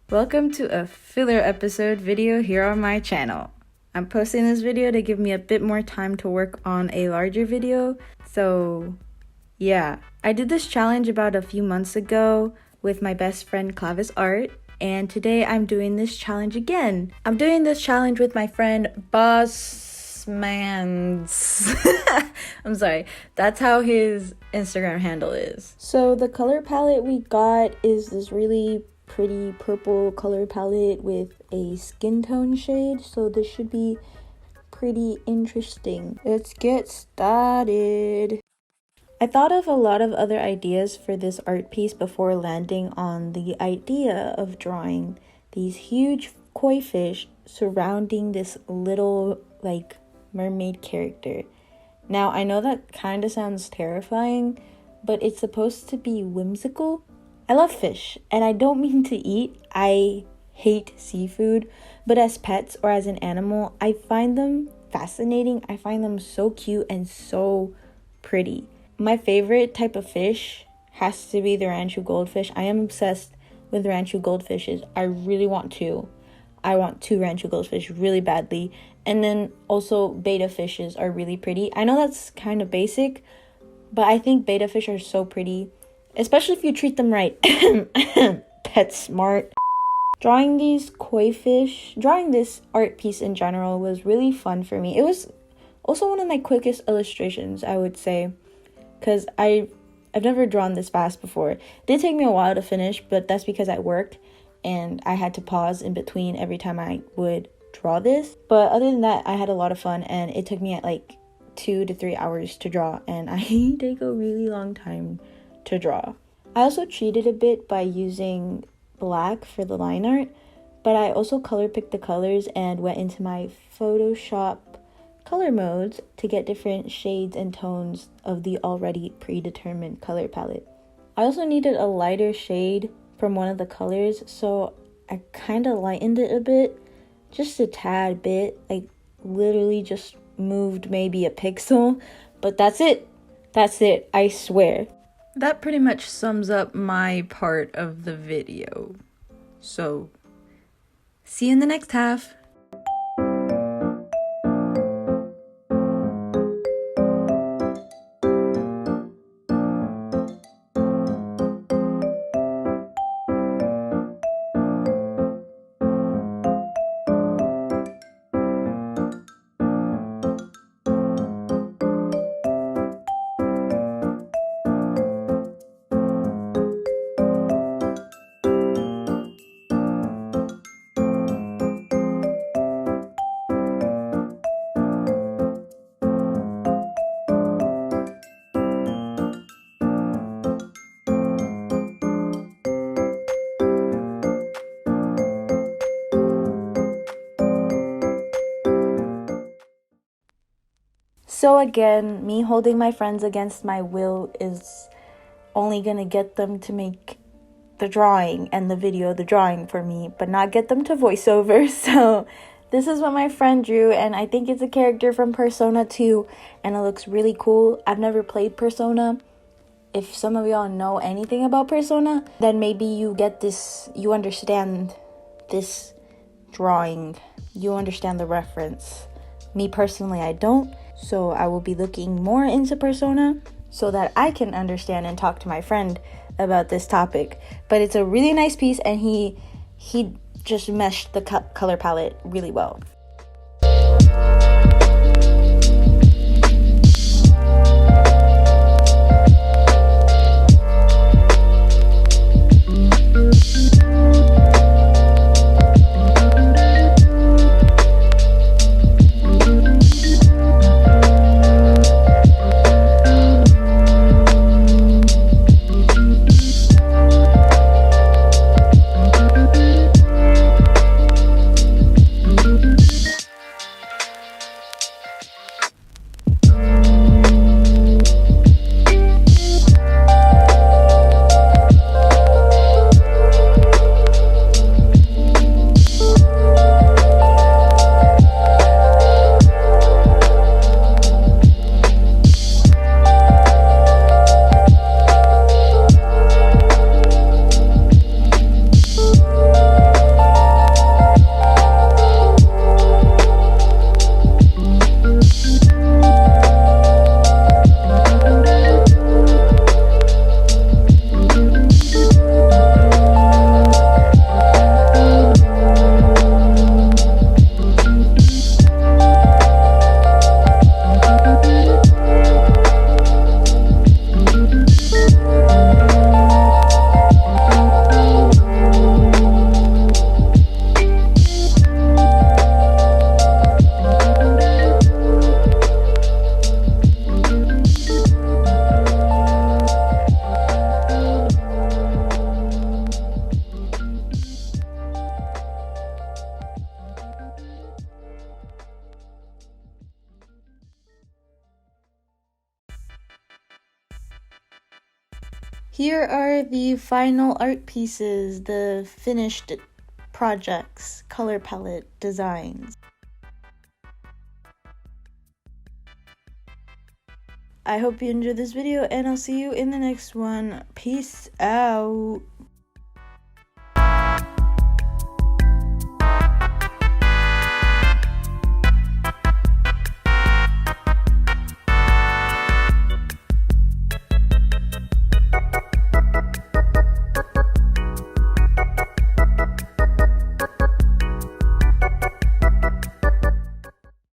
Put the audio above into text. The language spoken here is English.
Welcome to a filler episode video here on my channel. I'm posting this video to give me a bit more time to work on a larger video. So yeah, I did this challenge about a few months ago with my best friend Clavis Art, and today I'm doing this challenge again. I'm doing this challenge with my friend bossssmannnssss. I'm sorry, that's how his Instagram handle is. So the color palette we got is this really pretty purple color palette with a skin tone shade, so this should be pretty interesting. Let's get started. I thought of a lot of other ideas for this art piece before landing on the idea of drawing these huge koi fish surrounding this little mermaid character. Now I know that kind of sounds terrifying, but it's supposed to be whimsical. I love fish, and I don't mean to eat. I hate seafood, but as pets or as an animal, I find them fascinating. I find them so cute and so pretty. My favorite type of fish has to be the ranchu goldfish. I am obsessed with ranchu goldfishes. I really want two. I want two ranchu goldfish really badly. And then also betta fishes are really pretty. I know that's kind of basic, but I think betta fish are so pretty. Especially if you treat them right. Pet smart. Drawing these koi fish, drawing this art piece in general was really fun for me. It was also one of my quickest illustrations, I would say, because I've never drawn this fast before. It did take me a while to finish, but that's because I worked and I had to pause in between every time I would draw this. But other than that, I had a lot of fun, and it took me at 2 to 3 hours to draw, and I take a really long time to draw. I also cheated a bit by using black for the line art, but I also color picked the colors and went into my Photoshop color modes to get different shades and tones of the already predetermined color palette. I also needed a lighter shade from one of the colors, so I kind of lightened it a bit, just a tad bit, literally just moved maybe a pixel, but that's it, I swear. That pretty much sums up my part of the video. So, see you in the next half. So again, me holding my friends against my will is only gonna get them to make the drawing and the video the drawing for me, but not get them to voiceover. So this is what my friend drew, and I think it's a character from Persona 2, and it looks really cool. I've never played Persona. If some of y'all know anything about Persona, then maybe you get this, you understand this drawing, you understand the reference. Me personally, I don't. So I will be looking more into Persona so that I can understand and talk to my friend about this topic. But it's a really nice piece, and he just meshed the color palette really well. Here are the final art pieces, the finished projects, color palette designs. I hope you enjoyed this video, and I'll see you in the next one. Peace out.